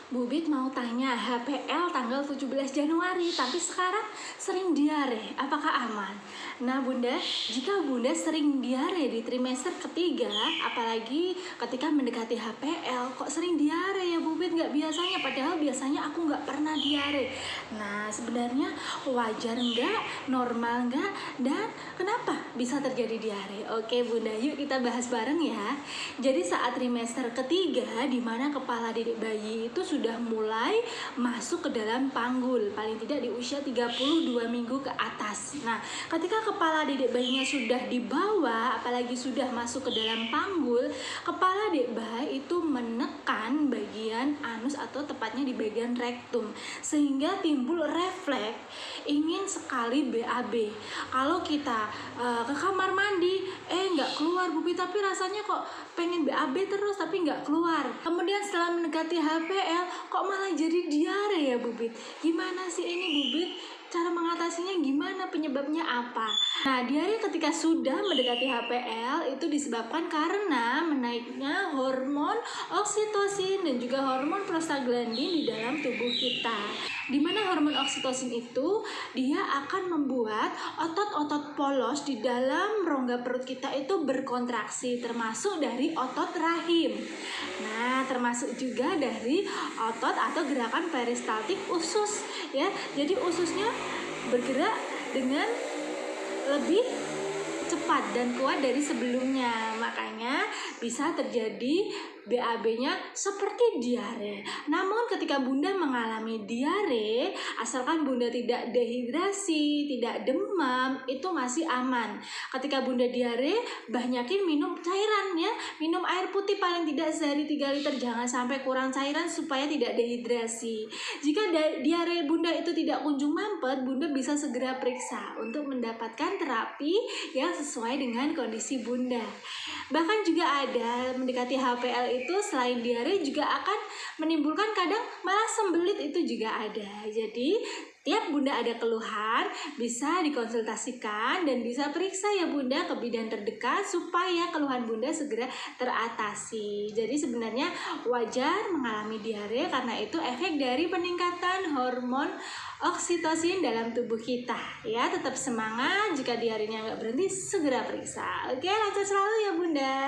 Bubit mau tanya HPL tanggal 17 Januari, tapi sekarang sering diare, apakah aman? Nah Bunda, jika Bunda sering diare di trimester ketiga, apalagi ketika mendekati HPL, kok sering diare ya Bubit? Nggak biasanya, padahal biasanya aku nggak pernah diare. Nah sebenarnya wajar nggak, normal nggak, dan kenapa bisa terjadi diare? Oke Bunda, yuk kita bahas bareng ya. Jadi saat trimester ketiga, di mana kepala dedek bayi itu sudah mulai masuk ke dalam panggul, paling tidak di usia 32 minggu ke atas. Nah, ketika kepala dedek bayinya sudah di bawah, apalagi sudah masuk ke dalam panggul, kepala dedek bayi itu menekan bagian anus atau tepatnya di bagian rektum, sehingga timbul refleks ingin sekali BAB. Kalau kita ke kamar mandi, nggak keluar Bubi, tapi rasanya kok pengen BAB terus tapi nggak keluar. Kemudian setelah mendekati HPL, kok malah jadi diare ya Bubit? Gimana sih ini Bubit? Cara mengatasinya gimana? Penyebabnya apa? Nah, diare ketika sudah mendekati HPL itu disebabkan karena menaiknya hormon oksitosin dan juga hormon prostaglandin di dalam tubuh kita. Di mana hormon oksitosin itu dia akan membuat otot-otot polos di dalam rongga perut kita itu berkontraksi, termasuk dari otot rahim. Nah, termasuk juga dari otot atau gerakan peristaltik usus ya. Jadi ususnya bergerak dengan lebih cepat dan kuat dari sebelumnya, makanya bisa terjadi BAB-nya seperti diare. Namun ketika Bunda mengalami diare, asalkan Bunda tidak dehidrasi, tidak demam, itu masih aman. Ketika Bunda diare, banyakin minum cairan ya, minum air putih paling tidak sehari 3 liter, jangan sampai kurang cairan supaya tidak dehidrasi. Jika diare Bunda itu tidak kunjung mampet, Bunda bisa segera periksa untuk mendapatkan terapi yang sesuai dengan kondisi Bunda. Bahkan juga ada mendekati HPL itu selain diare juga akan menimbulkan kadang malah sembelit, itu juga ada. Jadi tiap Bunda ada keluhan bisa dikonsultasikan dan bisa periksa ya Bunda ke bidan terdekat supaya keluhan Bunda segera teratasi. Jadi sebenarnya wajar mengalami diare karena itu efek dari peningkatan hormon oksitosin dalam tubuh kita ya. Tetap semangat, jika diarenya nggak berhenti segera periksa. Oke, lancar selalu ya Bunda.